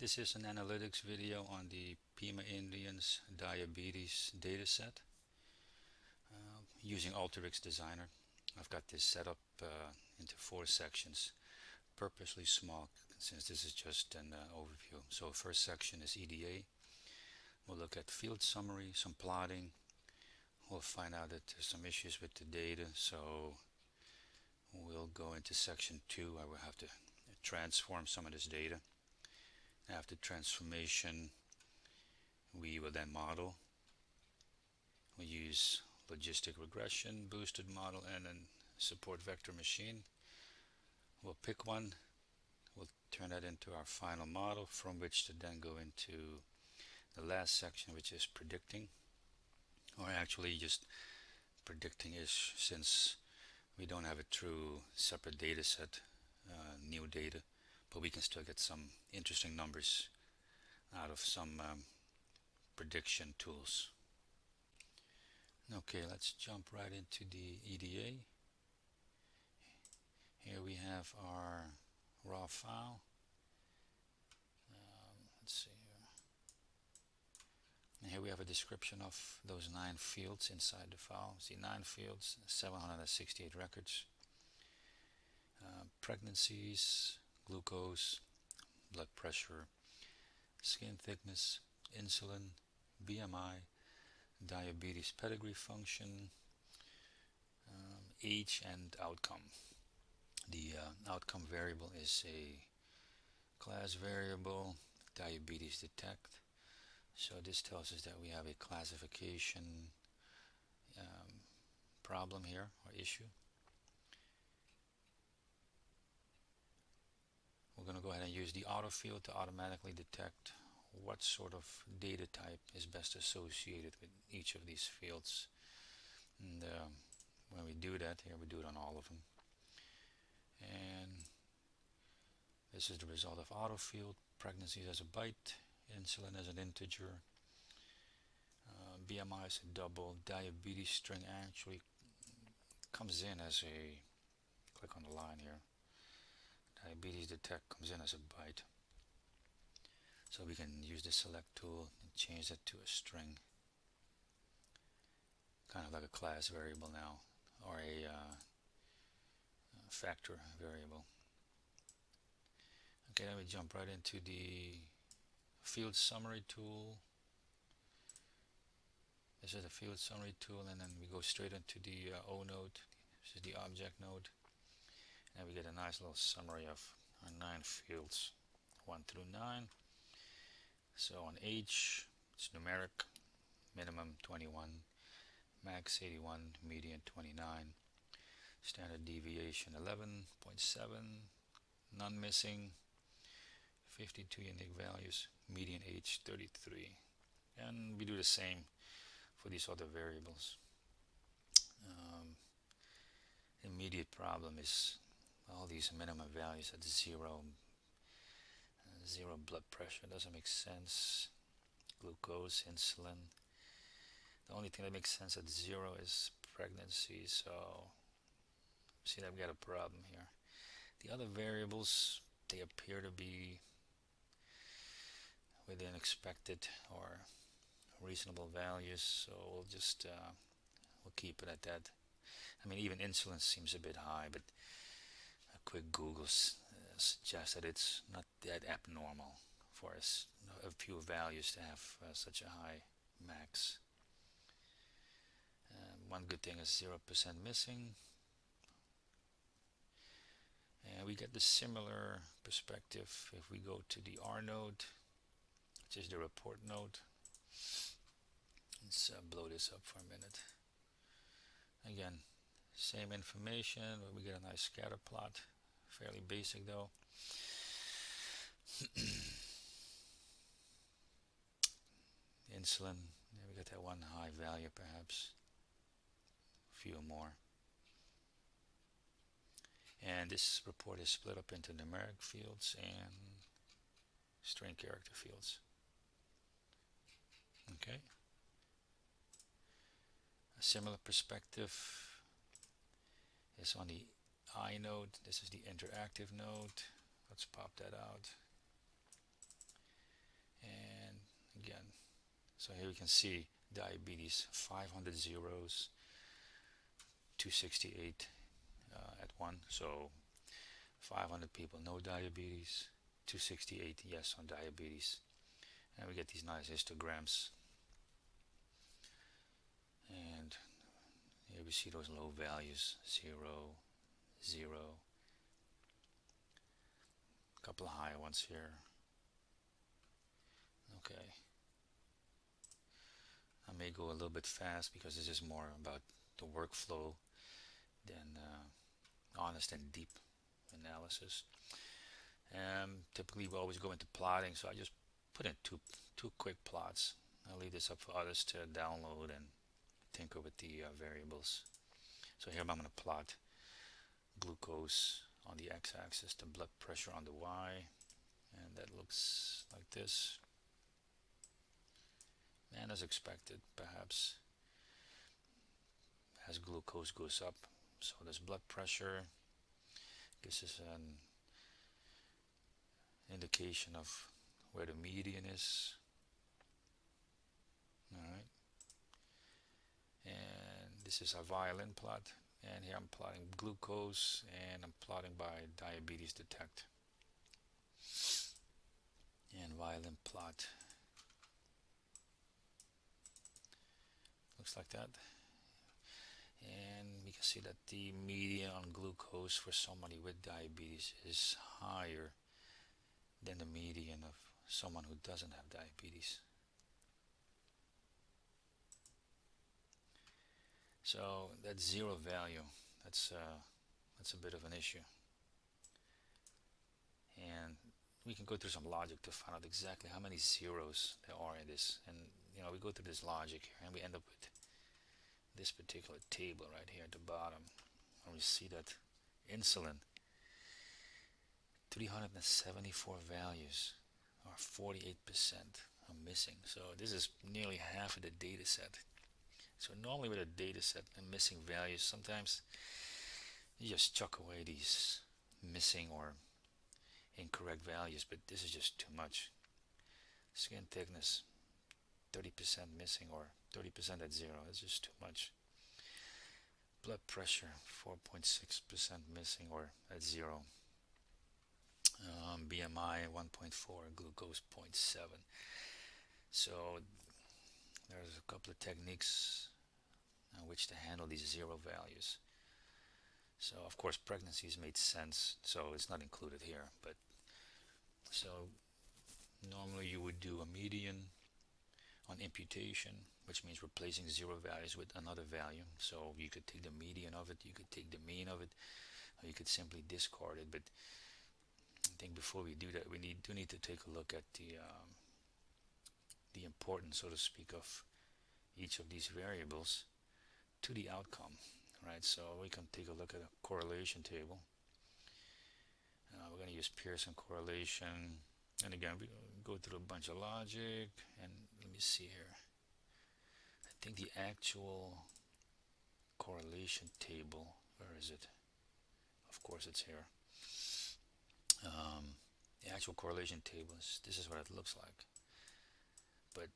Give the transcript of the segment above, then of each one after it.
This is an analytics video on the Pima Indians Diabetes dataset using Alteryx Designer. I've got this set up into 4 sections, purposely small since this is just an overview. So first section is EDA. We'll look at field summary, some plotting. We'll find out that there's some issues with the data, so we'll go into section 2. I will have to transform some of this data. After transformation, we will then model. We'll use Logistic Regression, boosted model, and then support vector machine. We'll pick one. We'll turn that into our final model, from which to then go into the last section, which is predicting, or actually just predicting-ish, since we don't have a true separate data set, new data, but we can still get some interesting numbers out of some prediction tools. Okay, let's jump right into the EDA. Here we have our raw file. Let's see here. And here we have a description of those 9 fields inside the file. See, 9 fields, 768 records. Pregnancies, glucose, blood pressure, skin thickness, insulin, BMI, diabetes pedigree function, age, and outcome. The outcome variable is a class variable, diabetes detect. So this tells us that we have a classification problem here, or issue. We're going to go ahead and use the auto field to automatically detect what sort of data type is best associated with each of these fields. And when we do that, here we do it on all of them. And this is the result of auto field. Pregnancies as a byte, insulin as an integer, BMI as a double, diabetes string actually comes in as a, click on the line here, diabetes detect comes in as a byte. So we can use the select tool and change that to a string, kind of like a class variable now, or a factor variable. Okay, then we jump right into the field summary tool. This is the field summary tool, and then we go straight into the O node. This is the object node, and we get a nice little summary of our 9 fields, 1 through 9. So on age, it's numeric, minimum 21, max 81, median 29, standard deviation 11.7, none missing, 52 unique values, median age 33. And we do the same for these other variables. Immediate problem is all these minimum values at zero blood pressure. Doesn't make sense. Glucose, insulin. The only thing that makes sense at 0 is pregnancy, so see that we got a problem here. The other variables, they appear to be within expected or reasonable values, so we'll just we'll keep it at that. I mean, even insulin seems a bit high, but a quick Google suggests that it's not that abnormal for a few values to have such a high max. One good thing is 0% missing. And we get the similar perspective if we go to the R node, which is the report node. Let's blow this up for a minute. Again, same information, but we get a nice scatter plot. Fairly basic though. Insulin, yeah, we got that one high value perhaps. A few more. And this report is split up into numeric fields and string character fields. Okay. A similar perspective is on the I node. This is the interactive node. Let's pop that out. So here you can see diabetes, 500 zeros, 268 at 1. So 500 people no diabetes, 268 yes on diabetes. And we get these nice histograms. And here we see those low values, 0, 0. A couple of high ones here. Okay. I may go a little bit fast because this is more about the workflow than honest and deep analysis. Typically we always go into plotting, so I just put in two quick plots. I'll leave this up for others to download and tinker with the variables. So here I'm going to plot glucose on the x-axis, the blood pressure on the y, and that looks like this. And as expected, perhaps, as glucose goes up, so does blood pressure. This is an indication of where the median is. Alright. And this is a violin plot. And here I'm plotting glucose, and I'm plotting by diabetes detect. And violin plot looks like that. And we can see that the median on glucose for somebody with diabetes is higher than the median of someone who doesn't have diabetes. So that 0 value, that's a bit of an issue. And we can go through some logic to find out exactly how many zeros there are in this. And we go through this logic here, and we end up with this particular table right here at the bottom. And we see that insulin, 374 values, or 48% are missing. So this is nearly half of the data set. So normally with a data set and missing values, sometimes you just chuck away these missing or incorrect values, but this is just too much. Skin thickness, 30% missing, or 30% at 0. That's just too much. Blood pressure, 4.6% missing or at 0. BMI 1.4, glucose 0.7. So there's a couple of techniques on which to handle these 0 values. So of course pregnancies made sense, so it's not included here. But so normally you would do a median on imputation, which means replacing 0 values with another value. So you could take the median of it, you could take the mean of it, or you could simply discard it. But I think before we do that, we do need to take a look at the importance, so to speak, of each of these variables to the outcome, right? So we can take a look at a correlation table. We're going to use Pearson correlation, and again we go through a bunch of logic. And let me see here, I think the actual correlation table, where is it? Of course it's here. The actual correlation table this is what it looks like, but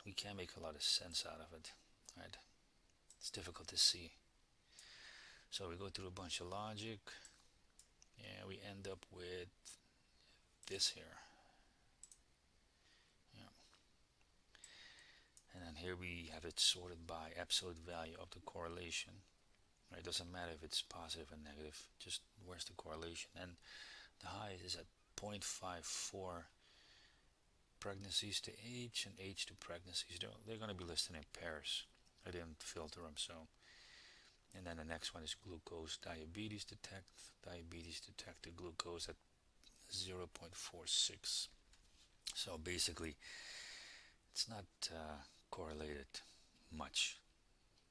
we can't make a lot of sense out of it, right? It's difficult to see. So we go through a bunch of logic, and we end up with this here. Yeah. And then here we have it sorted by absolute value of the correlation. Right? It doesn't matter if it's positive or negative, just where's the correlation. And the highest is at 0.54 pregnancies to age and age to pregnancies. They're going to be listed in pairs. I didn't filter them, so. And then the next one is glucose diabetes detected glucose at 0.46. So basically it's not correlated much.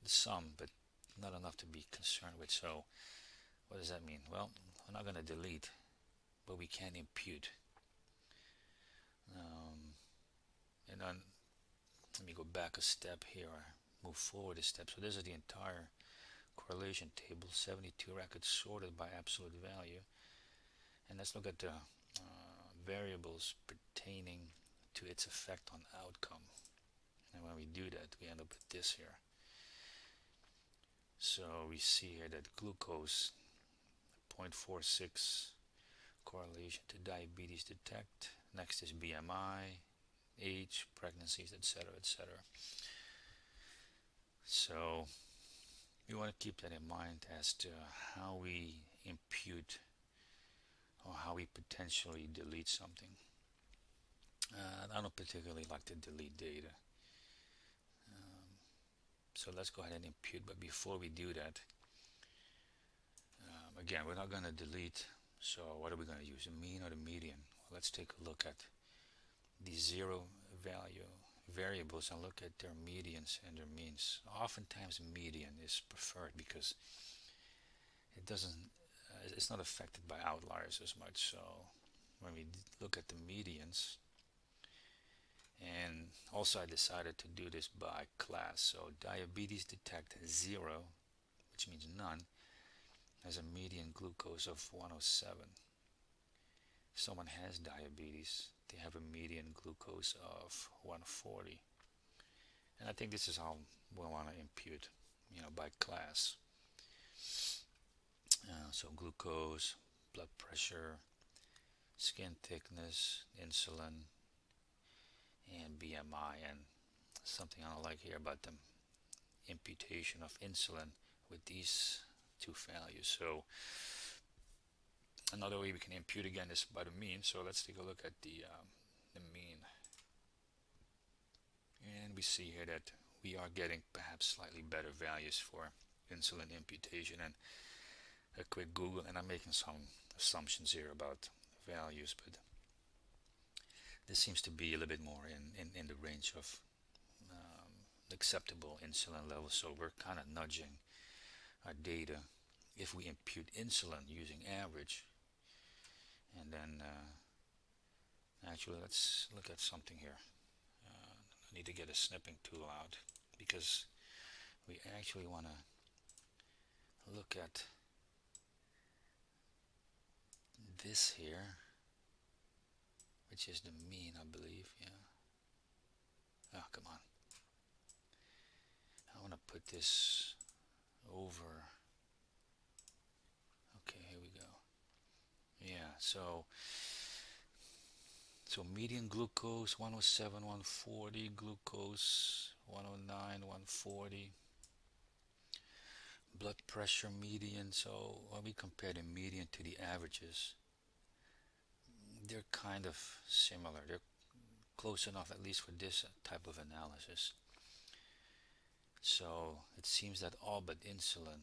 Some, but not enough to be concerned with. So what does that mean? Well, we're not going to delete, but we can impute. And then let me go back a step here, or move forward a step. So this is the entire correlation table, 72 records sorted by absolute value. And let's look at the variables pertaining to its effect on outcome. And when we do that, we end up with this here. So we see here that glucose 0.46 correlation to diabetes detect. Next is BMI, age, pregnancies, etc., etc. So we want to keep that in mind as to how we impute or how we potentially delete something. I don't particularly like to delete data. So let's go ahead and impute, but before we do that, again, we're not going to delete, so what are we going to use, the mean or the median? Well, let's take a look at the zero value variables and look at their medians and their means. Oftentimes median is preferred because it doesn't, it's not affected by outliers as much. So when we look at the medians, and also I decided to do this by class. So diabetes detect 0, which means none, has a median glucose of 107. If someone has diabetes, they have a median glucose of 140. And I think this is how we want to impute, by class. So glucose, blood pressure, skin thickness, insulin, and BMI. And something I don't like here about the imputation of insulin with these two values. So another way we can impute again is by the mean. So let's take a look at the mean. And we see here that we are getting perhaps slightly better values for insulin imputation. And a quick Google, and I'm making some assumptions here about values, but this seems to be a little bit more in the range of acceptable insulin levels. So we're kind of nudging our data if we impute insulin using average. And then actually let's look at something here. I need to get a snipping tool out because we actually want to look at this here, which is the mean, I believe. Yeah. Oh, come on. I want to put this over. Okay, here we go. Yeah, so median glucose 107, 140, glucose 109, 140. Blood pressure median. So when we compare the median to the averages, they're kind of similar. They're close enough, at least for this type of analysis. So it seems that all but insulin,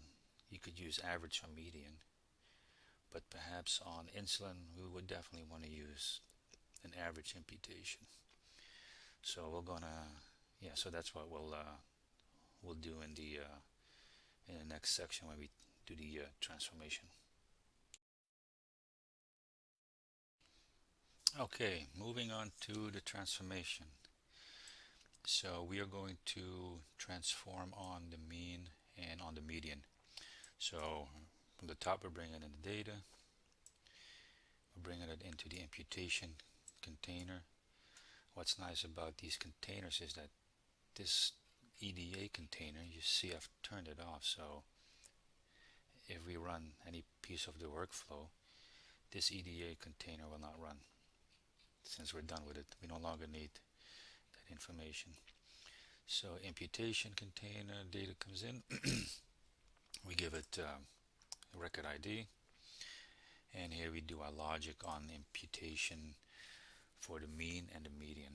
you could use average or median, but perhaps on insulin we would definitely want to use an average imputation. So we're gonna, so that's what we'll do in the next section when we do the transformation. Okay, moving on to the transformation. So we are going to transform on the mean and on the median. So from the top we're bringing in the data, we're bringing it into the imputation container. What's nice about these containers is that this EDA container, you see I've turned it off, so if we run any piece of the workflow, this EDA container will not run. Since we're done with it, we no longer need that information. So imputation container, data comes in, we give it a record ID, and here we do our logic on imputation for the mean and the median.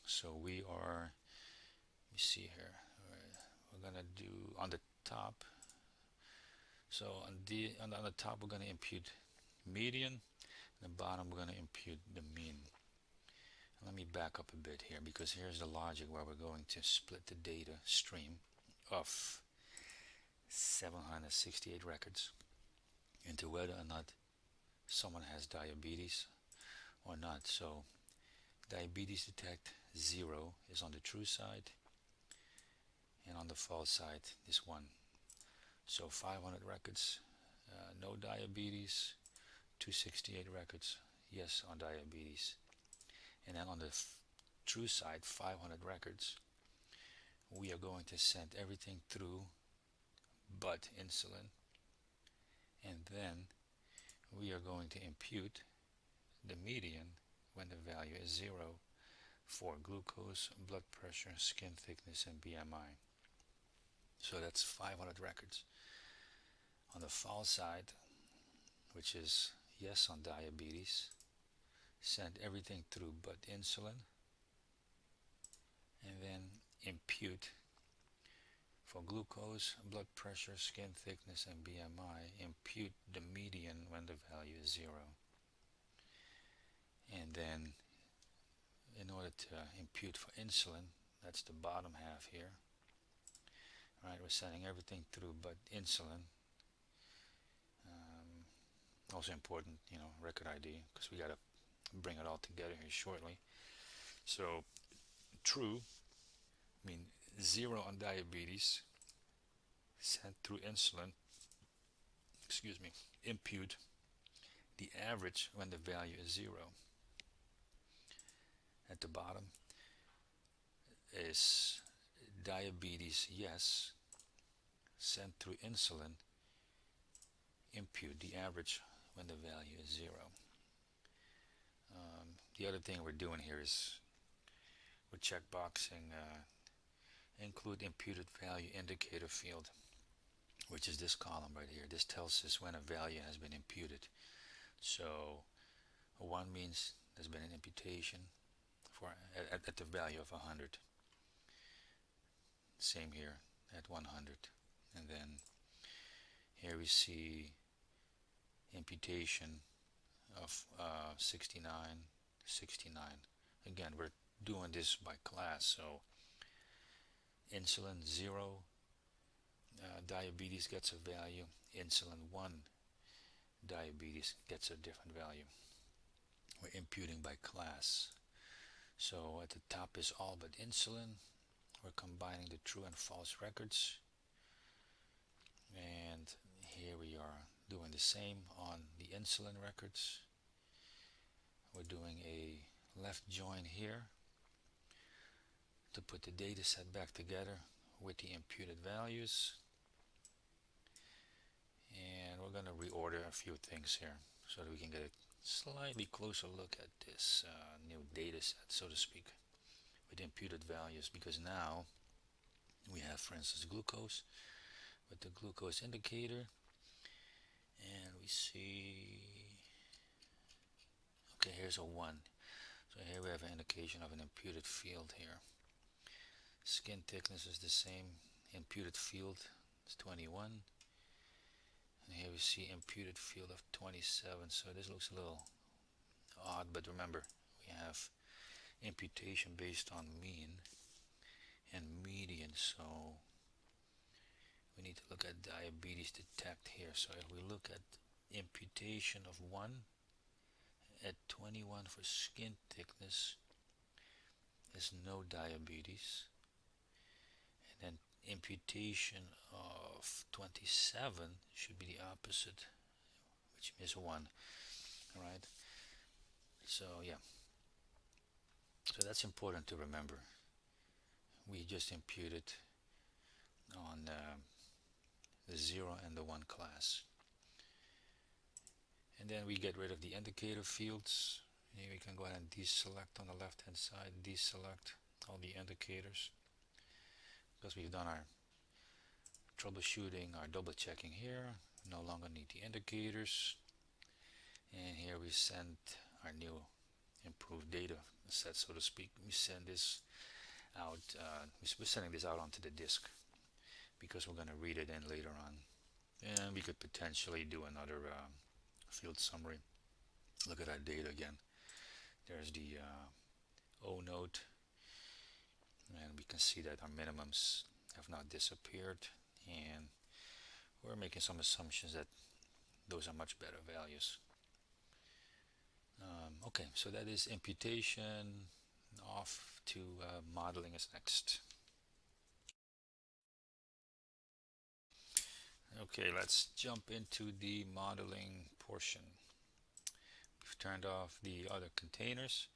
So we are, let me see here, we're gonna do on the top. So on the top we're gonna impute median, and the bottom we're gonna impute the mean. Let me back up a bit here, because here's the logic where we're going to split the data stream of 768 records into whether or not someone has diabetes or not. So diabetes detect 0 is on the true side, and on the false side is 1. So 500 records, no diabetes. 268 records, yes on diabetes. And then on the true side, 500 records, we are going to send everything through but insulin, and then we are going to impute the median when the value is 0 for glucose, blood pressure, skin thickness, and BMI. So that's 500 records. On the false side, which is yes on diabetes, send everything through but insulin, and then impute for glucose, blood pressure, skin thickness, and BMI, impute the median when the value is 0. And then in order to impute for insulin, that's the bottom half here, right? We're sending everything through but insulin. Also important, record ID, because we got to bring it all together here shortly. So true, 0 on diabetes, sent through insulin, impute the average when the value is 0. At the bottom is diabetes, yes, sent through insulin, impute the average when the value is 0. The other thing we're doing here is we're checkboxing include imputed value indicator field, which is this column right here. This tells us when a value has been imputed. So 1 means there's been an imputation for at the value of 100. Same here at 100. And then here we see imputation of 69. Again, we're doing this by class, so insulin 0, diabetes gets a value, insulin 1, diabetes gets a different value. We're imputing by class. So at the top is all but insulin. We're combining the true and false records, and here we are doing the same on the insulin records. We're doing a left join here to put the data set back together with the imputed values, and we're going to reorder a few things here so that we can get a slightly closer look at this new data set, so to speak, with imputed values, because now we have, for instance, glucose with the glucose indicator, and we see, okay, here's a 1. So here we have an indication of an imputed field here. Skin thickness is the same, imputed field is 21, and here we see imputed field of 27. So this looks a little odd, but remember, we have imputation based on mean and median, so we need to look at diabetes detect here. So if we look at imputation of 1 at 21 for skin thickness, there's no diabetes, and then imputation of 27 should be the opposite, which is 1. All right, so yeah, so that's important to remember. We just imputed on the 0 and the 1 class, and then we get rid of the indicator fields. Here we can go ahead and deselect on the left hand side, deselect all the indicators, because we've done our troubleshooting, our double checking here. We no longer need the indicators, and here we send our new improved data set, so to speak. We send this out, we're sending this out onto the disk because we're going to read it in later on, and we could potentially do another field summary. Look at our data again. There's the O note, and we can see that our minimums have not disappeared, and we're making some assumptions that those are much better values. Okay, so that is imputation. Off to modeling is next. Okay, let's jump into the modeling portion. We've turned off the other containers,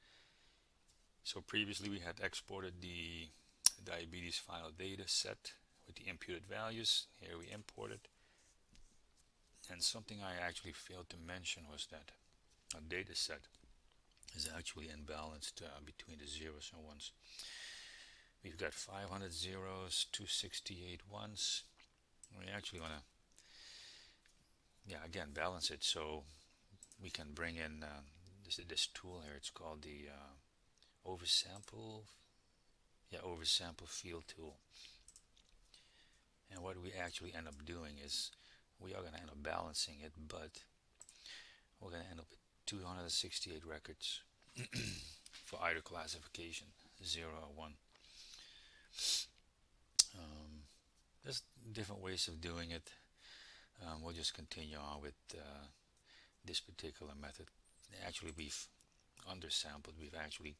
So previously we had exported the diabetes file data set with the imputed values. Here we import it. And something I actually failed to mention was that our data set is actually imbalanced between the zeros and ones. We've got 500 zeros, 268 ones. We actually want to, again, balance it so we can bring in this tool here. It's called the oversample field tool. And what we actually end up doing is we are going to end up balancing it, but we're going to end up with 268 records for either classification, 0 or 1. There's different ways of doing it. We'll just continue on with this particular method. Actually, we've undersampled. We've actually,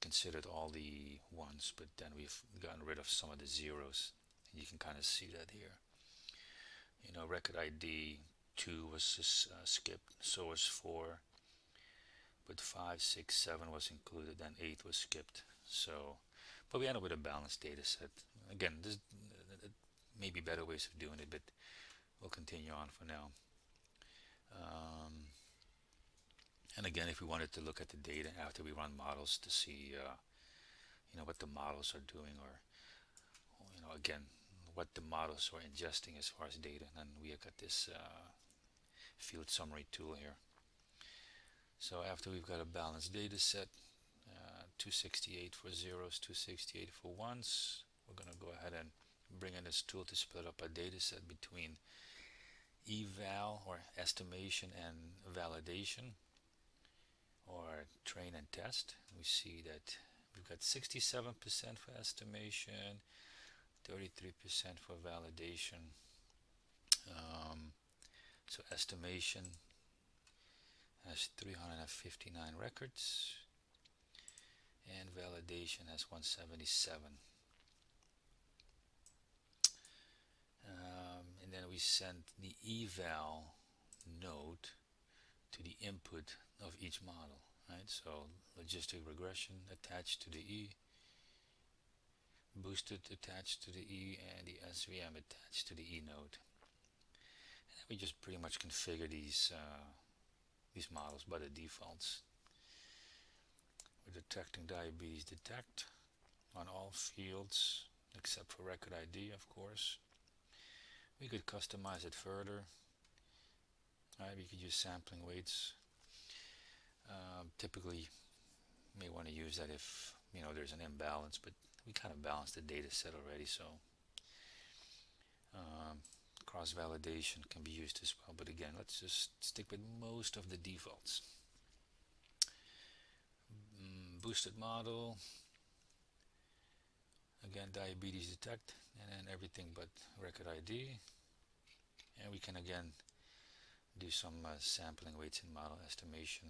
considered all the ones, but then we've gotten rid of some of the zeros. And you can kind of see that here. Record ID 2 was skipped, so was 4, but 5, 6, 7 was included, and 8 was skipped. So, but we end up with a balanced data set. Again, this may be better ways of doing it, but we'll continue on for now. And again, if we wanted to look at the data after we run models to see, what the models are doing, or, again, what the models are ingesting as far as data, then we have got this field summary tool here. So after we've got a balanced data set, 268 for zeros, 268 for ones, we're going to go ahead and bring in this tool to split up our data set between eval, or estimation, and validation, or train and test. We see that we've got 67% for estimation, 33% for validation. So estimation has 359 records, and validation has 177. And then we send the eval node to the input of each model, right? So logistic regression attached to the E, boosted attached to the E, and the SVM attached to the E node. And then we just pretty much configure these models by the defaults. We're detecting diabetes detect on all fields except for record ID, of course. We could customize it further. We could use sampling weights. Typically, you may want to use that if there's an imbalance, but we kind of balanced the data set already, so cross validation can be used as well. But again, let's just stick with most of the defaults. Boosted model. Again, diabetes detect, and then everything but record ID. And we can again do some sampling weights in model estimation.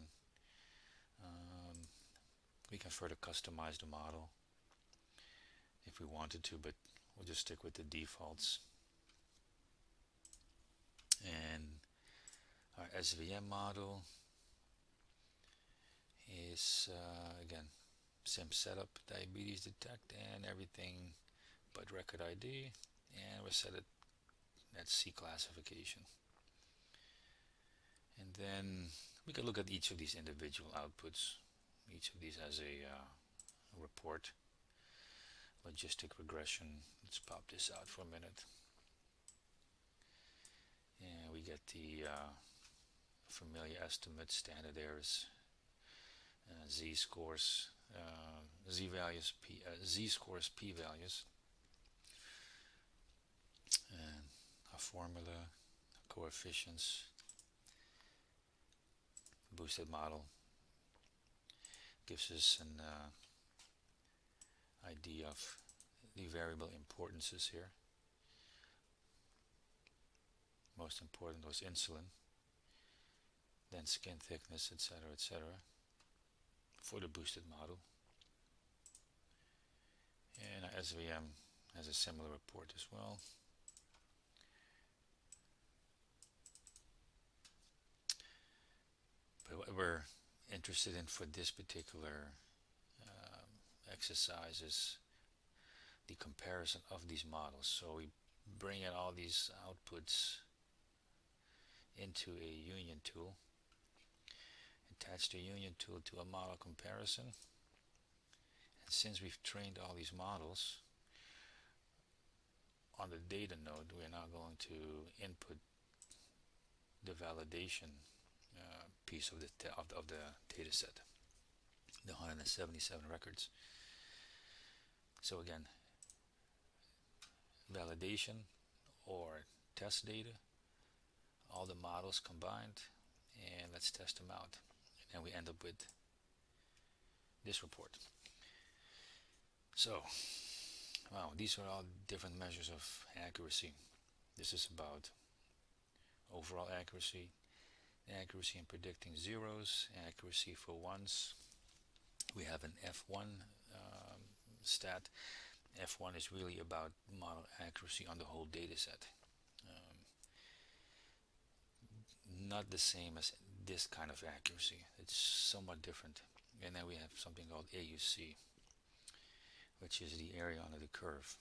We can further customize the model if we wanted to, but we'll just stick with the defaults. And our SVM model is again same setup, diabetes detect, and everything but record ID, and we'll set it at C classification. And then we can look at each of these individual outputs. Each of these has a report. Logistic regression. Let's pop this out for a minute. And we get the familiar estimate, standard errors, z-scores, z-values, z-scores, p-values, and a formula, coefficients, boosted model gives us an idea of the variable importances here. Most important was insulin, then skin thickness, etc., etc., for the boosted model. And our SVM has a similar report as well. But what we're interested in for this particular exercise is the comparison of these models. So we bring in all these outputs into a union tool, attach the union tool to a model comparison, and since we've trained all these models on the data node, we're now going to input the validation piece of the data set, the 177 records. So again, validation or test data, all the models combined, and let's test them out. And we end up with this report. So, wow, these are all different measures of accuracy. This is about overall accuracy, accuracy in predicting zeros, accuracy for ones. We have an F1 stat. F1 is really about model accuracy on the whole data set. Not the same as this kind of accuracy. It's somewhat different. And then we have something called AUC, which is the area under the curve.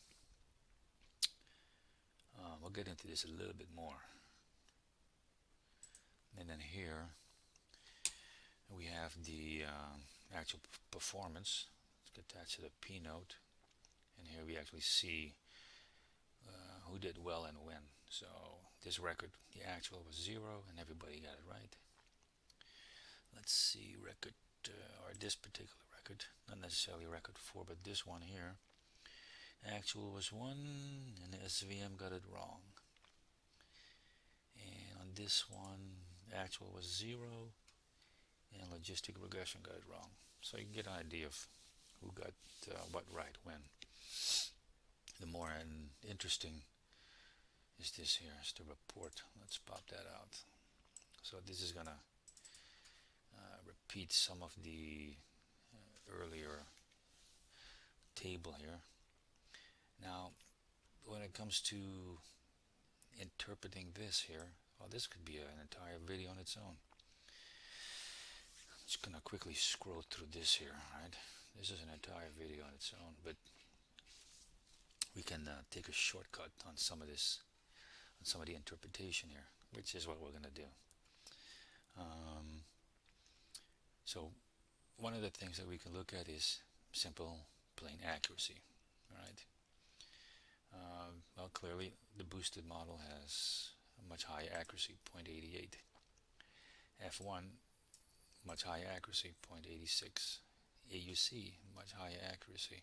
We'll get into this a little bit more. And then here we have the actual performance. Let's attach to the P node. And here we actually see who did well and when. So this record, the actual was 0 and everybody got it right. Let's see record, or this particular record, not necessarily record 4, but this one here. Actual was 1 and the SVM got it wrong. And on this one, actual was 0 and Logistic Regression got it wrong. So you can get an idea of who got what right when. The more interesting is this here, is the report. Let's pop that out. So this is gonna repeat some of the earlier table here. Now, when it comes to interpreting this here, well, this could be an entire video on its own. I'm just gonna quickly scroll through this here, right? This is an entire video on its own, but we can take a shortcut on some of this, on some of the interpretation here, which is what we're gonna do. So one of the things that we can look at is simple, plain accuracy, right? Well, clearly the boosted model has a much higher accuracy, 0.88. F1, much higher accuracy, 0.86. AUC, much higher accuracy,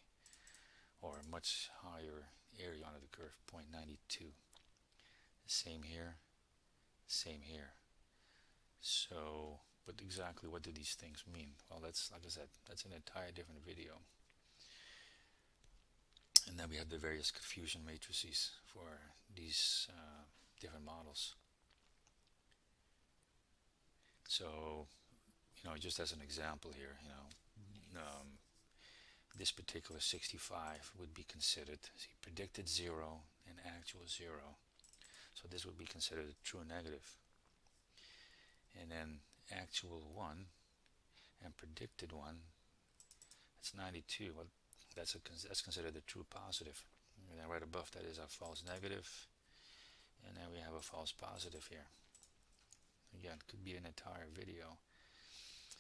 or much higher area under the curve, 0.92. Same here, same here. So, but exactly what do these things mean? Well, that's, like I said, that's an entire different video. And then we have the various confusion matrices for these different models. So, you know, just as an example here, you know, this particular 65 would be considered, see, predicted 0 and actual 0. So this would be considered a true negative. And then actual 1 and predicted 1, that's 92. Well, that's considered a true positive. And then right above that is a false negative. And then we have a false positive here. Again, it could be an entire video.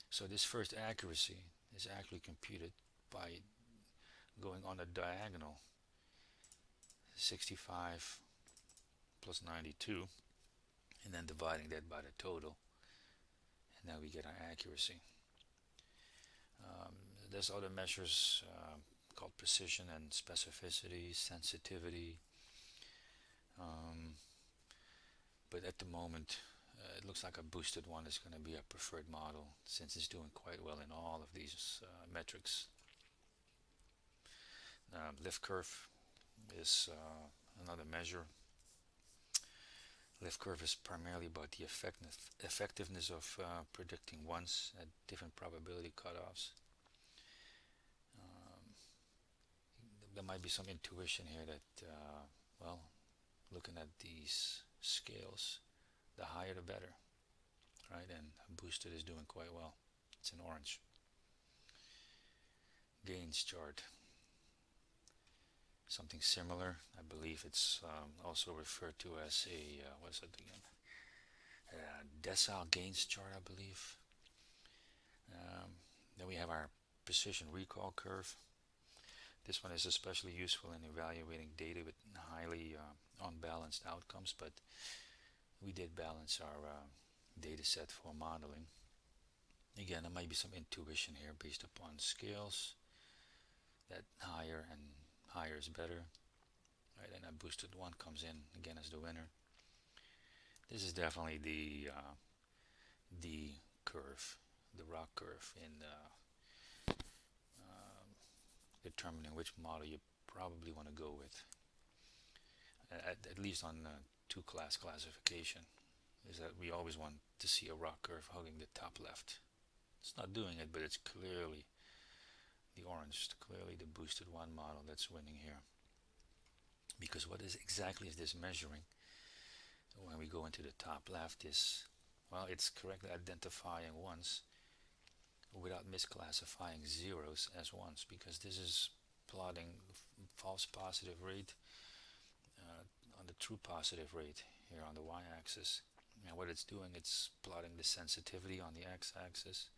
So this first accuracy is actually computed by going on the diagonal, 65 plus 92, and then dividing that by the total, and then we get our accuracy. There's other measures called precision and specificity, sensitivity, but at the moment it looks like a boosted one is going to be a preferred model since it's doing quite well in all of these metrics. Lift curve is another measure. Lift curve is primarily about the effectiveness of predicting ones at different probability cutoffs. There might be some intuition here that, well, looking at these scales, the higher the better, right? And boosted is doing quite well. It's in orange. Gains chart. Something similar. I believe it's also referred to as a, what is it again? Decile gains chart, I believe. Then we have our precision recall curve. This one is especially useful in evaluating data with highly unbalanced outcomes, but we did balance our data set for modeling. Again, there might be some intuition here based upon scales, that higher and higher is better. Right, and a boosted one comes in again as the winner. This is definitely the curve, the rock curve in determining which model you probably want to go with. At least on two-class classification, is that we always want to see a rock curve hugging the top left. It's not doing it, but it's clearly the orange, clearly the boosted one model that's winning here. Because what is exactly is this measuring? When we go into the top left is, well, it's correctly identifying ones without misclassifying zeros as ones, because this is plotting false positive rate on the true positive rate here on the y-axis. And what it's doing, it's plotting the sensitivity on the x-axis,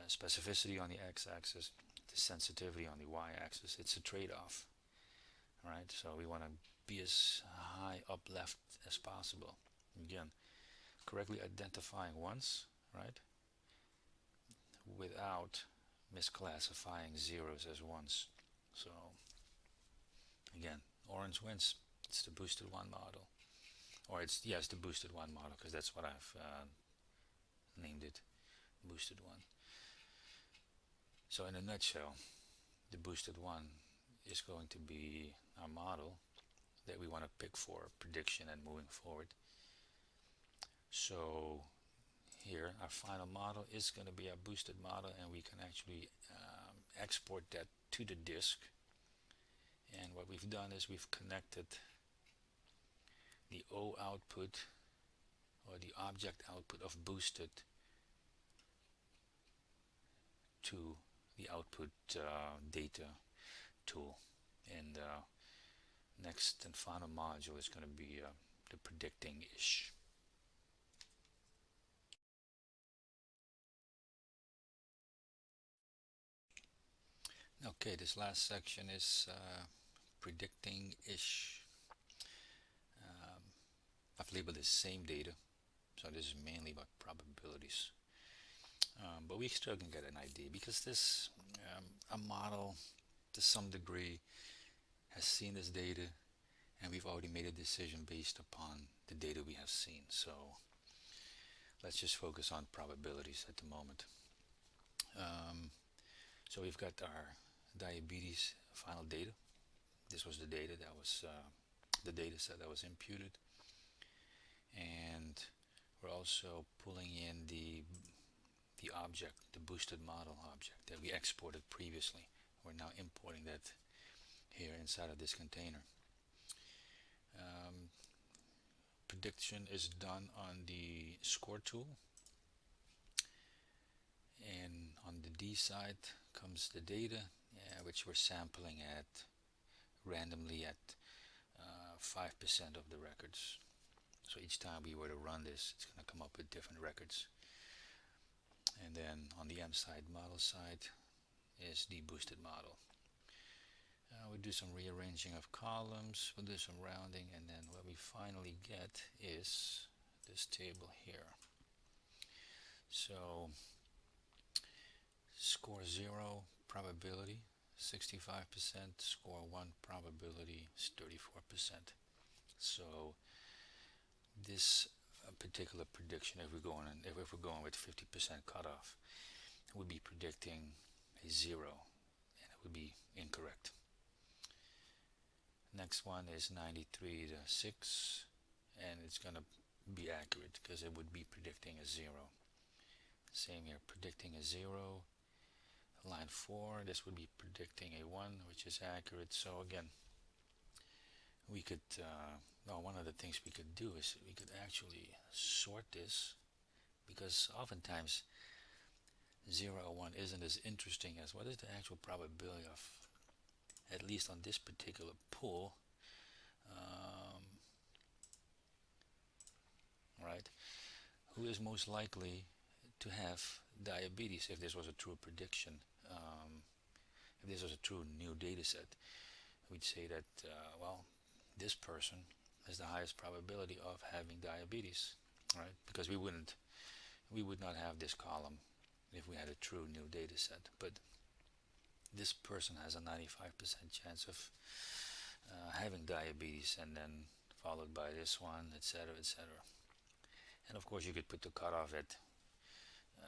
specificity on the x-axis, the sensitivity on the y-axis. It's a trade-off, right? So we want to be as high up left as possible. Again, correctly identifying ones, right, without misclassifying zeros as ones. So again, orange wins. It's the boosted one model, or it's, yes, the boosted one model, because that's what I've named it, boosted one. So in a nutshell, the boosted one is going to be our model that we want to pick for prediction and moving forward. So here our final model is going to be our boosted model, and we can actually export that to the disk. And what we've done is we've connected the O output, or the object output of boosted, to the output data tool. And next and final module is going to be the predicting-ish. Okay, this last section is predicting-ish. I've labeled the same data, so this is mainly about probabilities. But we still can get an idea, because this a model to some degree has seen this data, and we've already made a decision based upon the data we have seen. So let's just focus on probabilities at the moment. So we've got our diabetes final data. This was the data that was the data set that was imputed, and we're also pulling in the object, the boosted model object that we exported previously. We're now importing that here inside of this container. Prediction is done on the score tool, and on the D side comes the data, which we're sampling at randomly at 5% of the records. So each time we were to run this, it's going to come up with different records. And then on the M side, model side, is the boosted model. We'll do some rearranging of columns, we'll do some rounding, and then what we finally get is this table here. So score 0 probability 65%, score 1 probability is 34%. So this particular prediction, if we're going with 50% cutoff, would be predicting a 0, and it would be incorrect. Next one is 93 to 6, and it's going to be accurate because it would be predicting a 0. Same here, predicting a 0. Line 4, this would be predicting a 1, which is accurate. So again, we could, one of the things we could do is we could actually sort this, because oftentimes 0 or 1 isn't as interesting as what is the actual probability of, at least on this particular pool, right? Who is most likely to have diabetes if this was a true prediction? If this was a true new data set, we'd say that, well, this person has the highest probability of having diabetes, right? Because we would not have this column if we had a true new data set. But this person has a 95% chance of having diabetes, and then followed by this one, etc., etc. And of course, you could put the cutoff at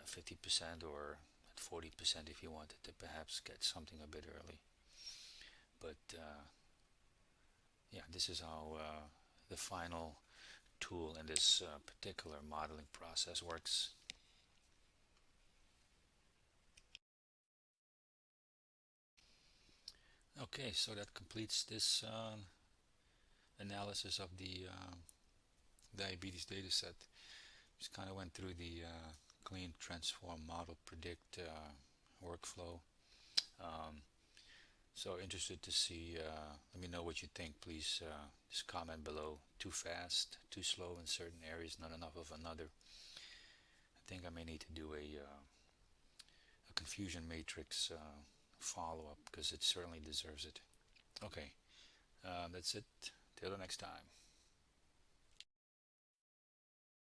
50% or at 40% if you wanted to perhaps get something a bit early. But yeah, this is how the final tool in this particular modeling process works. Okay, so that completes this analysis of the diabetes dataset. Just kind of went through the clean, transform, model, predict workflow. So interested to see, let me know what you think. Please just comment below. Too fast, too slow in certain areas, not enough of another. I think I may need to do a confusion matrix follow-up, because it certainly deserves it. Okay, that's it. Till the next time.